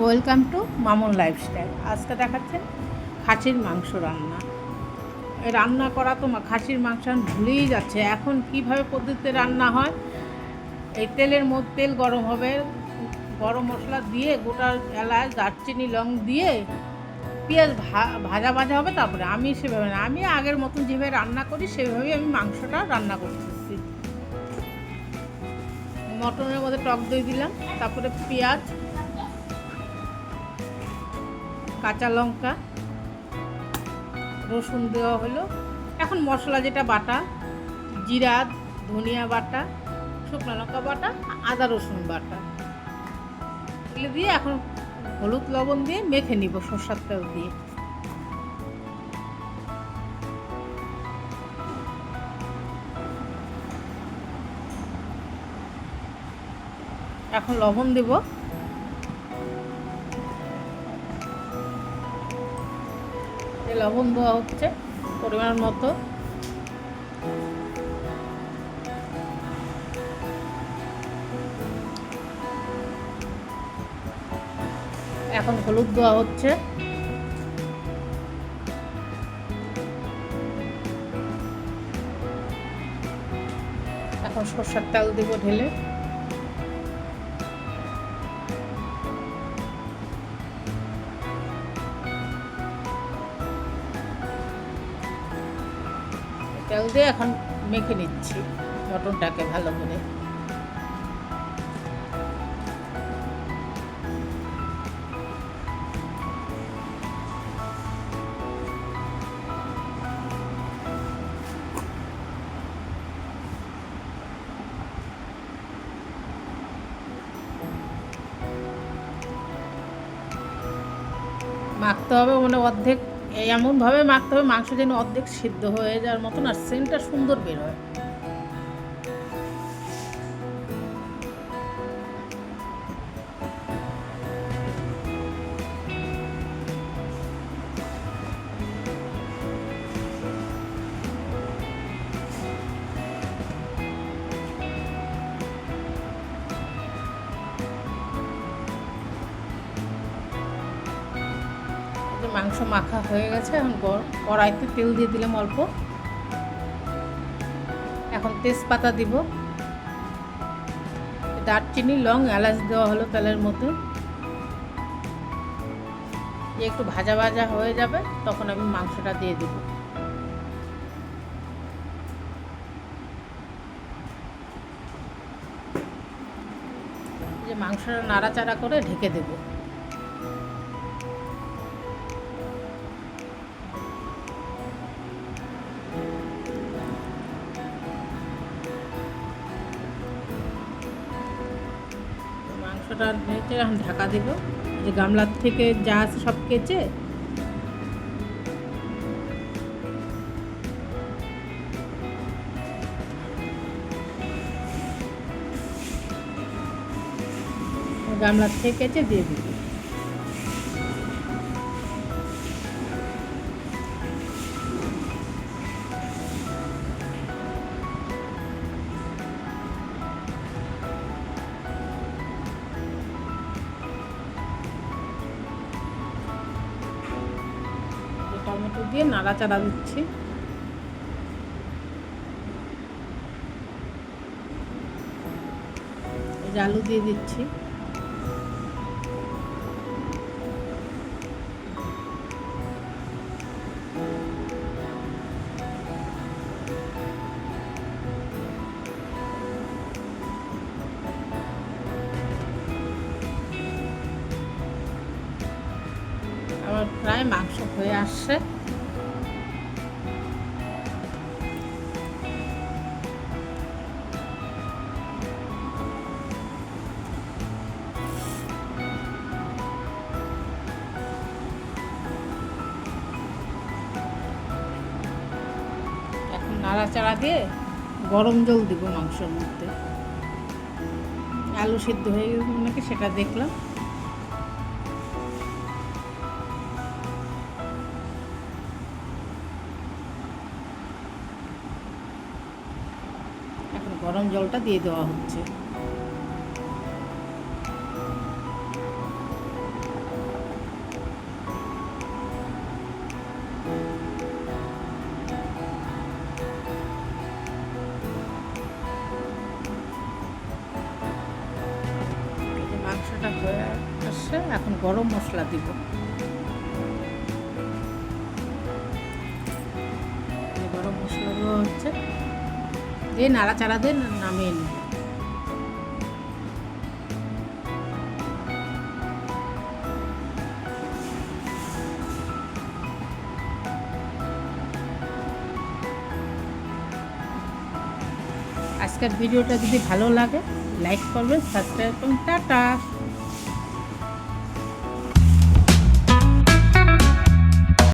Welcome to Mamun lifestyle. আজকে দেখাচ্ছেন খাসির মাংস রান্না। এই রান্না করা তো খাসির মাংস ভুলেই যাচ্ছে। এখন কিভাবে পদ্ধতিতে রান্না হয়, এই তেলের মধ্যে তেল গরম হবে, গরম মশলা দিয়ে গোটা এলাচ দারচিনি লং দিয়ে পেঁয়াজ ভাজা ভাজা হবে। তারপরে আমি সেভাবে না, আমি আগের মতন যেভাবে রান্না করি সেভাবেই আমি মাংসটা রান্না করতেছি। মটনের মধ্যে টক দই দিলাম, তারপরে পেঁয়াজ, কাঁচা লঙ্কা, রসুন দেওয়া হলো। এখন মশলা যেটা বাটা, জিরা, ধনিয়া বাটা, শুকনো লঙ্কা বাটা, আদা রসুন বাটা, এগুলো দিয়ে এখন হলুদ লবণ দিয়ে মেখে নিব সরষের তেল দিয়ে। এখন লবণ দেব, লবণ দেওয়া হচ্ছে পরিমাণ মতো। এখন হলুদ দেওয়া হচ্ছে, এখন সরষের তেল দেব ঢেলে। তেল দিয়ে এখন মেখে নিচ্ছি মটনটাকে ভালো করে। মাখতে হবে, মানে অর্ধেক এমনভাবে মাখতে হবে মাংস যেন অর্ধেক সিদ্ধ হয়ে যাওয়ার মতন, আর সেন্টটা সুন্দর বের হয়। মাংস মাখা হয়ে গেছে, এখন কড়াইতে তেল দিয়ে দিলাম অল্প। এখন তেজপাতা দিব, দারচিনি লং এলাচ দেওয়া হলো তেলের মধ্যে। একটু ভাজা ভাজা হয়ে যাবে তখন আমি মাংসটা দিয়ে দেব। যে মাংসটা নাড়াচাড়া করে ঢেকে দেব। মাংসটা নেড়ে এখন ঢাকা দেব। যে গামলার থেকে যা আছে সব কেচে গামলার থেকে কেচে দিয়ে দিব। টমেটো দিয়ে নাড়াচাড়া দিচ্ছি। এই যে আলু দিয়ে দিচ্ছি। আমার প্রায় মাংস হয়ে আসছে। এখন নাড়াচাড়া দিয়ে গরম জল দিব মাংসের মধ্যে। আলু সিদ্ধ হয়ে গেছে নাকি সেটা দেখলাম। এখন গরম জলটা দিয়ে দেওয়া হচ্ছে। এসছে, এখন গরম মশলা দিব। গরম মশলা দেওয়া হচ্ছে, দিয়ে নাড়াচাড়া দিয়ে নামিয়ে নেব। আজকের ভিডিওটা যদি ভালো লাগে লাইক করবেন, সাবস্ক্রাইব করুন। টাটা।